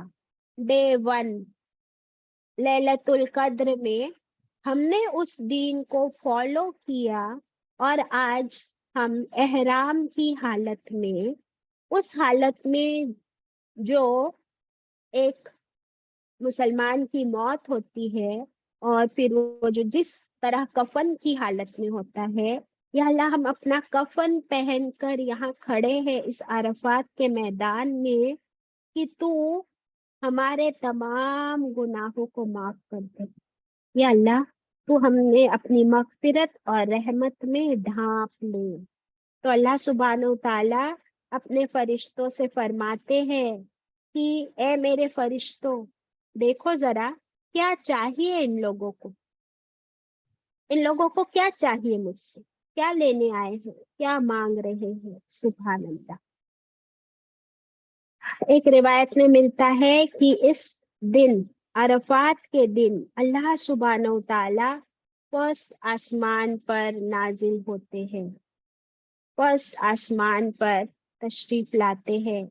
ڈے 1 لیلۃ القدر میں، ہم نے اس دین کو فالو کیا اور آج ہم احرام کی حالت میں، اس حالت میں جو ایک مسلمان کی موت ہوتی ہے اور پھر وہ جو جس طرح کفن کی حالت میں ہوتا ہے، یا اللہ ہم اپنا کفن پہن کر یہاں کھڑے ہیں اس عرفات کے میدان میں کہ تو ہمارے تمام گناہوں کو معاف کر دے. یا اللہ تو ہم نے اپنی مغفرت اور رحمت میں ڈھانپ لے. تو اللہ سبحانہ و تعالی اپنے فرشتوں سے فرماتے ہیں کہ اے میرے فرشتوں، دیکھو ذرا کیا چاہیے ان لوگوں کو، ان لوگوں کو کیا چاہیے مجھ سے، کیا لینے آئے ہیں، کیا مانگ رہے ہیں. سبحان اللہ. ایک روایت میں ملتا ہے کہ اس دن عرفات کے دن اللہ سبحانہ و تعالی فرسٹ آسمان پر نازل ہوتے ہیں، فرسٹ آسمان پر تشریف لاتے ہیں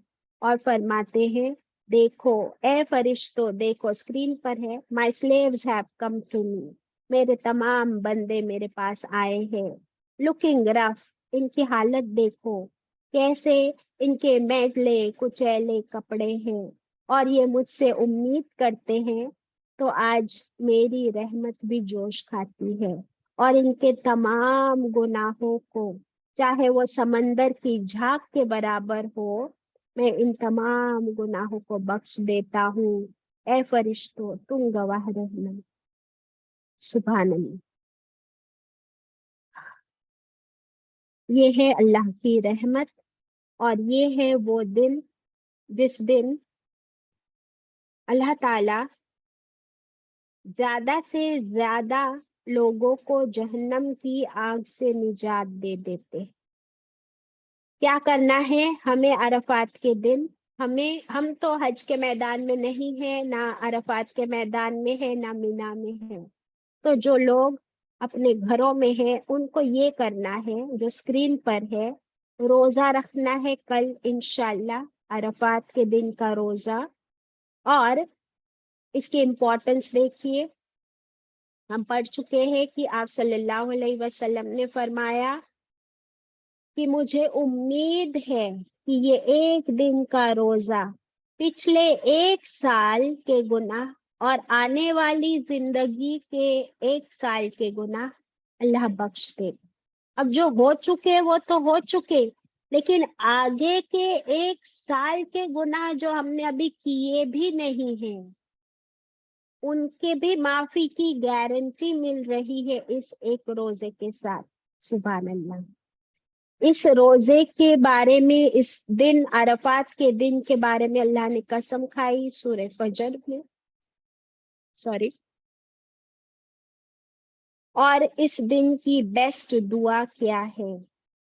اور فرماتے ہیں دیکھو اے فرشتوں، دیکھو اسکرین پر ہے my slaves have come to me، میرے تمام بندے میرے پاس آئے ہیں. looking rough، ان کی حالت دیکھو کیسے ان کے میلے کچیلے کپڑے ہیں اور یہ مجھ سے امید کرتے ہیں. تو آج میری رحمت بھی جوش کھاتی ہے اور ان کے تمام گناہوں کو، چاہے وہ سمندر کی جھاگ کے برابر ہو، میں ان تمام گناہوں کو بخش دیتا ہوں. اے فرشتوں تم گواہ رہنا. سبحان اللہ. یہ ہے اللہ کی رحمت اور یہ ہے وہ دن جس دن اللہ تعالی زیادہ سے زیادہ لوگوں کو جہنم کی آگ سے نجات دے دیتے. کیا کرنا ہے ہمیں عرفات کے دن؟ ہم تو حج کے میدان میں نہیں ہیں، نہ عرفات کے میدان میں ہے، نہ مینا میں ہے. تو جو لوگ اپنے گھروں میں ہیں ان کو یہ کرنا ہے جو اسکرین پر ہے، روزہ رکھنا ہے کل انشاءاللہ عرفات کے دن کا روزہ. اور اس کی امپورٹنس دیکھیے، ہم پڑھ چکے ہیں کہ آپ صلی اللہ علیہ وسلم نے فرمایا کہ مجھے امید ہے کہ یہ ایک دن کا روزہ پچھلے 1 سال کے گناہ اور آنے والی زندگی کے 1 سال کے گناہ اللہ بخش دے. اب جو ہو چکے وہ تو ہو چکے، لیکن آگے کے 1 سال کے گناہ جو ہم نے ابھی کیے بھی نہیں ہیں ان کے بھی معافی کی گارنٹی مل رہی ہے اس ایک روزے کے ساتھ. سبحان اللہ. اس روزے کے بارے میں، اس دن عرفات کے دن کے بارے میں اللہ نے قسم کھائی سورہ فجر میں. اور اس دن کی بیسٹ دعا کیا ہے،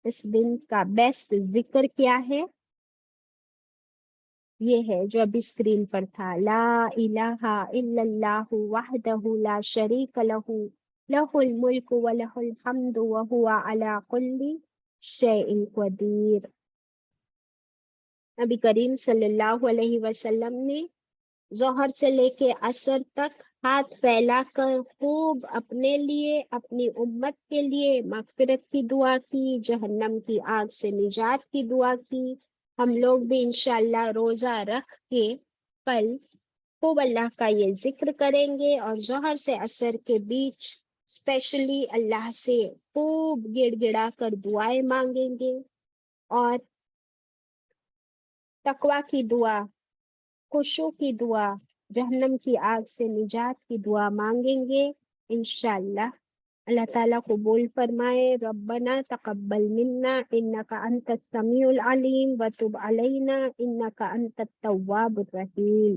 اس دن کا بیسٹ ذکر کیا ہے؟ یہ ہے جو ابھی اسکرین پر تھا، لا الہ الا اللہ وحدہ لا شریک لہ لہ الملک ولہ الحمد وہو علی کل شیء قدیر. نبی کریم صلی اللہ علیہ وسلم نے ظہر سے لے کے عصر تک ہاتھ پھیلا کر خوب اپنے لیے، اپنی امت کے لیے مغفرت کی دعا کی، جہنم کی آگ سے نجات کی دعا کی. ہم لوگ بھی انشاءاللہ روزہ رکھ کے کل خوب اللہ کا یہ ذکر کریں گے اور ظہر سے عصر کے بیچ اسپیشلی اللہ سے خوب گڑ گڑا کر دعائیں مانگیں گے اور تقوی کی دعا، خشوع کی دعا، جہنم کی آگ سے نجات کی دعا مانگیں گے انشاءاللہ. اللہ تعالیٰ قبول فرمائے. ربنا تقبل منا انک انت السمیع العلیم وتب علینا انک انت التواب الرحیم.